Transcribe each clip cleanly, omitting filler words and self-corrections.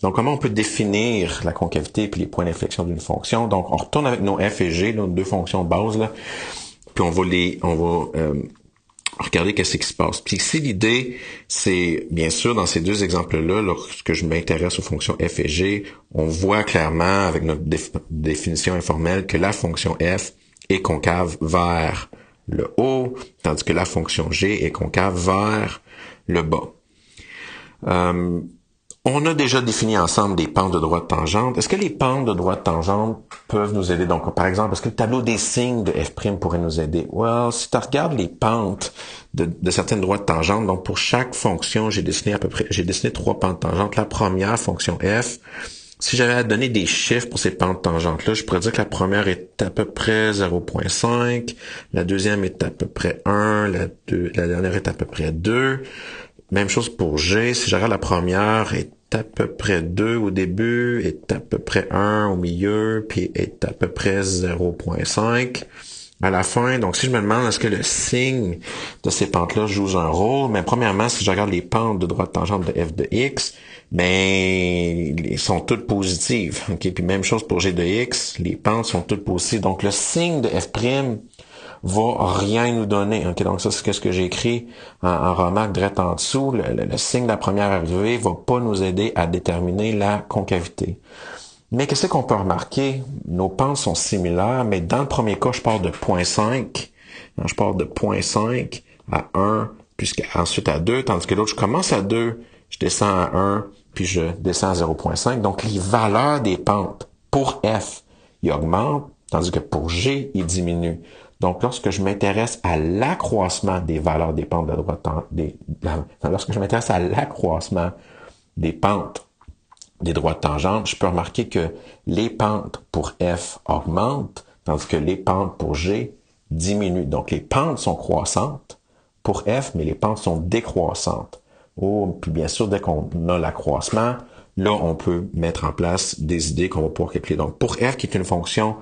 Donc, comment on peut définir la concavité puis les points d'inflexion d'une fonction? Donc, on retourne avec nos f et g, nos deux fonctions de base, là, puis on va regarder qu'est-ce qui se passe. Puis ici, l'idée, c'est, bien sûr, dans ces deux exemples-là, lorsque je m'intéresse aux fonctions f et g, on voit clairement, avec notre définition informelle, que la fonction f est concave vers le haut, tandis que la fonction g est concave vers le bas. On a déjà défini ensemble des pentes de droite tangente. Est-ce que les pentes de droite tangente peuvent nous aider? Donc, par exemple, est-ce que le tableau des signes de f' pourrait nous aider? Well, si tu regardes les pentes de certaines droites tangentes, donc pour chaque fonction, j'ai dessiné 3 pentes tangentes. La première, fonction f, si j'avais à donner des chiffres pour ces pentes tangentes-là, je pourrais dire que la première est à peu près 0.5, la deuxième est à peu près 1, la dernière est à peu près 2. Même chose pour G, si je regarde la première est à peu près 2 au début, est à peu près 1 au milieu, puis est à peu près 0.5 à la fin. Donc si je me demande est-ce que le signe de ces pentes-là joue un rôle, mais premièrement, si je regarde les pentes de droite tangente de f de x, ben elles sont toutes positives. OK, puis même chose pour g de x, les pentes sont toutes positives. Donc le signe de f' va rien nous donner. Okay, donc ça, c'est ce que j'ai écrit en remarque direct en dessous. Le signe de la première arrivée va pas nous aider à déterminer la concavité. Mais qu'est-ce qu'on peut remarquer? Nos pentes sont similaires, mais dans le premier cas, je pars de 0.5. Je pars de 0.5 à 1, puis ensuite à 2, tandis que l'autre, je commence à 2, je descends à 1, puis je descends à 0.5. Donc, les valeurs des pentes pour F, ils augmentent, tandis que pour G, ils diminuent. Donc, lorsque je m'intéresse à l'accroissement des valeurs des pentes de droite, lorsque je m'intéresse à l'accroissement des pentes des droites tangentes, je peux remarquer que les pentes pour F augmentent, tandis que les pentes pour G diminuent. Donc, les pentes sont croissantes pour F, mais les pentes sont décroissantes. Puis bien sûr, dès qu'on a l'accroissement, là, on peut mettre en place des idées qu'on va pouvoir calculer. Donc, pour F, qui est une fonction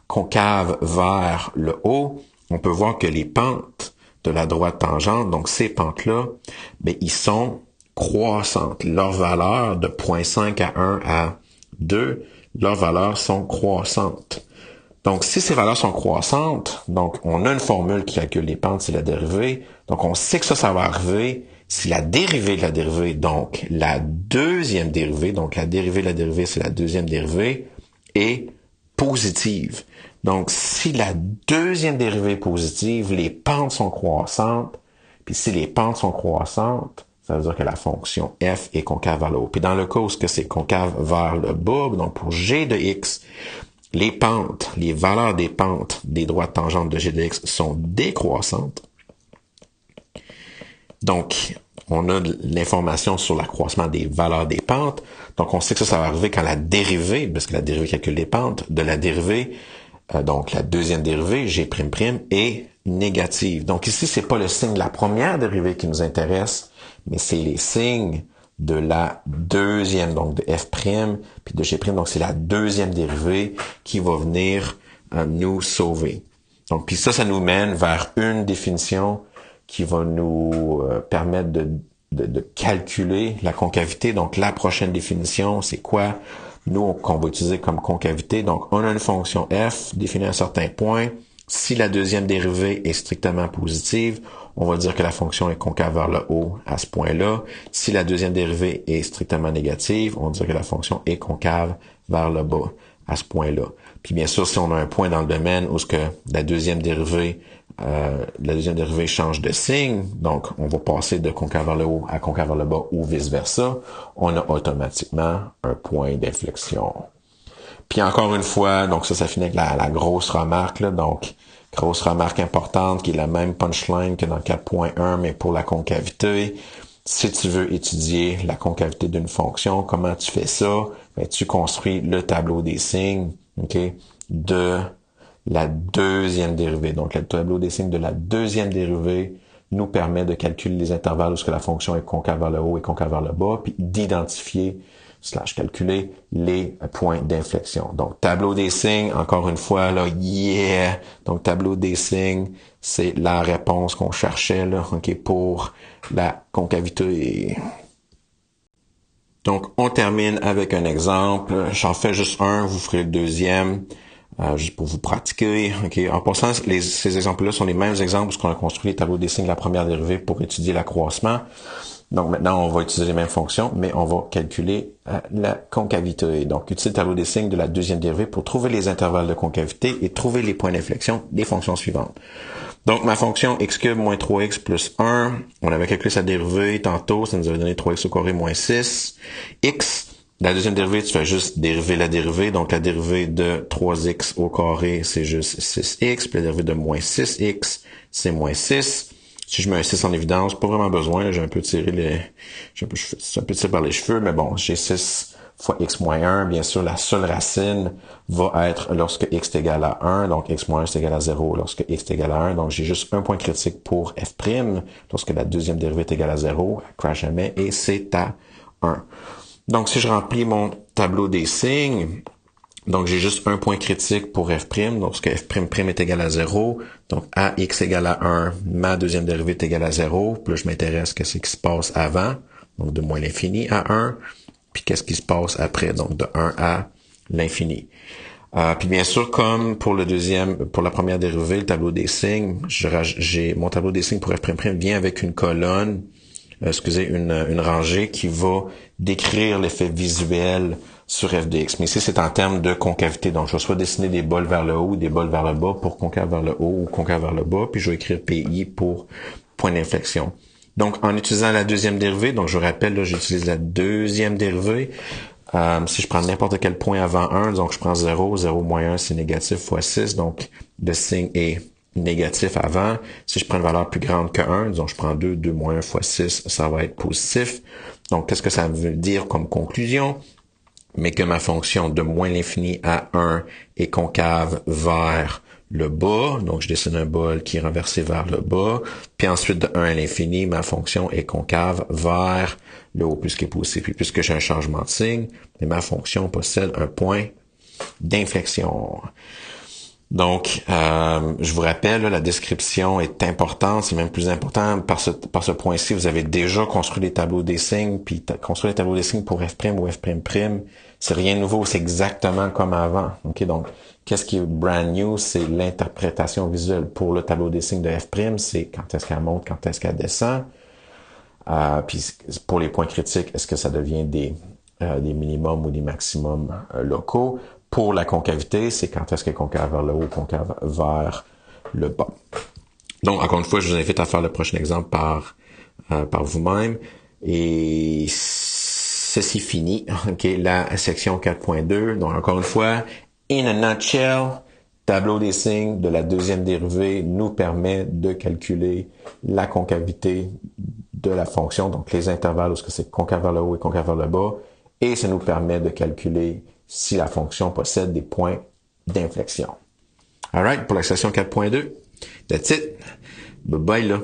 concave vers le haut, on peut voir que les pentes de la droite tangente, donc ces pentes-là, ben, ils sont croissantes. Leurs valeurs de 0.5 à 1 à 2, leurs valeurs sont croissantes. Donc, si ces valeurs sont croissantes, donc on a une formule qui calcule les pentes, c'est la dérivée. Donc, on sait que ça va arriver si la dérivée de la dérivée, donc la deuxième dérivée, donc la dérivée de la dérivée, c'est la deuxième dérivée, est positive. Donc, si la deuxième dérivée est positive, les pentes sont croissantes. Puis si les pentes sont croissantes, ça veut dire que la fonction f est concave vers le haut. Puis dans le cas où c'est concave vers le bas, donc pour g de x, les pentes, les valeurs des pentes des droites tangentes de g de x sont décroissantes. Donc, on a l'information sur l'accroissement des valeurs des pentes. Donc, on sait que ça va arriver quand la dérivée, parce que la dérivée calcule les pentes, de la dérivée, donc la deuxième dérivée, g'', est négative. Donc ici, c'est pas le signe de la première dérivée qui nous intéresse, mais c'est les signes de la deuxième, donc de f', puis de g'. Donc c'est la deuxième dérivée qui va venir nous sauver. Donc, puis ça nous mène vers une définition qui va nous permettre de calculer la concavité. Donc, la prochaine définition, c'est quoi? Nous, qu'on va utiliser comme concavité. Donc, on a une fonction f définie à un certain point. Si la deuxième dérivée est strictement positive, on va dire que la fonction est concave vers le haut à ce point-là. Si la deuxième dérivée est strictement négative, on va dire que la fonction est concave vers le bas à ce point-là. Puis bien sûr, si on a un point dans le domaine où ce que la deuxième dérivée change de signe, donc on va passer de concave vers le haut à concave vers le bas ou vice-versa, on a automatiquement un point d'inflexion. Puis encore une fois, donc ça finit avec la grosse remarque, là, donc grosse remarque importante qui est la même punchline que dans 4.1, mais pour la concavité. Si tu veux étudier la concavité d'une fonction, comment tu fais ça? Ben, tu construis le tableau des signes, okay, de la deuxième dérivée. Donc, le tableau des signes de la deuxième dérivée nous permet de calculer les intervalles où ce que la fonction est concave vers le haut et concave vers le bas, puis d'identifier / calculer les points d'inflexion. Donc, tableau des signes, encore une fois, là, yeah! Donc, tableau des signes, c'est la réponse qu'on cherchait, là, okay, pour la concavité. Donc, on termine avec un exemple. J'en fais juste un, vous ferez le deuxième, juste pour vous pratiquer. Okay. En passant, ces exemples-là sont les mêmes exemples parce qu'on a construit les tableaux des signes de la première dérivée pour étudier l'accroissement. Donc, maintenant, on va utiliser les mêmes fonctions, mais on va calculer la concavité. Donc, utiliser le tableau des signes de la deuxième dérivée pour trouver les intervalles de concavité et trouver les points d'inflexion des fonctions suivantes. Donc, ma fonction x cube moins 3x plus 1, on avait calculé sa dérivée tantôt, ça nous avait donné 3x au carré moins 6. X, la deuxième dérivée, tu fais juste dériver la dérivée. Donc, la dérivée de 3x au carré, c'est juste 6x. Puis la dérivée de moins 6x, c'est moins 6. Si je mets un 6 en évidence, pas vraiment besoin. Là, j'ai un peu tiré c'est un peu tiré par les cheveux, mais bon, j'ai 6 fois x moins 1. Bien sûr, la seule racine va être lorsque x est égal à 1. Donc, x moins 1 est égal à 0 lorsque x est égal à 1. Donc, j'ai juste un point critique pour f', lorsque la deuxième dérivée est égale à 0. Elle crash jamais et c'est à 1. Donc, si je remplis mon tableau des signes, donc j'ai juste un point critique pour f', lorsque f'' est égal à 0. Donc, à x égale à 1, ma deuxième dérivée est égale à 0. Puis là, je m'intéresse à ce qui se passe avant, donc de moins l'infini à 1. Puis qu'est-ce qui se passe après, donc de 1 à l'infini. Puis bien sûr, comme pour la première dérivée, le tableau des signes, mon tableau des signes pour f'' vient avec une colonne, une rangée qui va décrire l'effet visuel sur f de x. Mais ici, c'est en termes de concavité. Donc, je vais soit dessiner des bols vers le haut ou des bols vers le bas pour concave vers le haut ou concave vers le bas. Puis, je vais écrire PI pour point d'inflexion. Donc, en utilisant la deuxième dérivée, donc je rappelle, là, j'utilise la deuxième dérivée. Si je prends n'importe quel point avant 1, donc je prends 0, 0 moins 1, c'est négatif fois 6, donc le signe est négatif avant. Si je prends une valeur plus grande que 1, donc je prends 2, 2 moins 1 fois 6, ça va être positif. Donc, qu'est-ce que ça veut dire comme conclusion? Mais que ma fonction de moins l'infini à 1 est concave vers le bas. Donc, je dessine un bol qui est renversé vers le bas. Puis ensuite, de 1 à l'infini, ma fonction est concave vers le haut, puisqu'il est positif. Puis puisque j'ai un changement de signe, ma fonction possède un point d'inflexion. Donc, je vous rappelle, là, la description est importante, c'est même plus important. Par ce point-ci, vous avez déjà construit les tableaux des signes, puis construire les tableaux des signes pour f' ou f'', c'est rien de nouveau, c'est exactement comme avant. Ok, donc, qu'est-ce qui est brand new? C'est l'interprétation visuelle. Pour le tableau des signes de f', c'est quand est-ce qu'elle monte, quand est-ce qu'elle descend. Puis pour les points critiques, est-ce que ça devient des minimums ou des maximums locaux? Pour la concavité, c'est quand est-ce qu'elle est concave vers le haut, concave vers le bas. Donc, encore une fois, je vous invite à faire le prochain exemple par vous-même. Et ceci finit. OK, la section 4.2. Donc, encore une fois, in a nutshell, tableau des signes de la deuxième dérivée nous permet de calculer la concavité de la fonction, donc les intervalles où c'est concave vers le haut et concave vers le bas. Et ça nous permet de calculer si la fonction possède des points d'inflexion. Alright, pour la section 4.2, that's it. Bye bye là.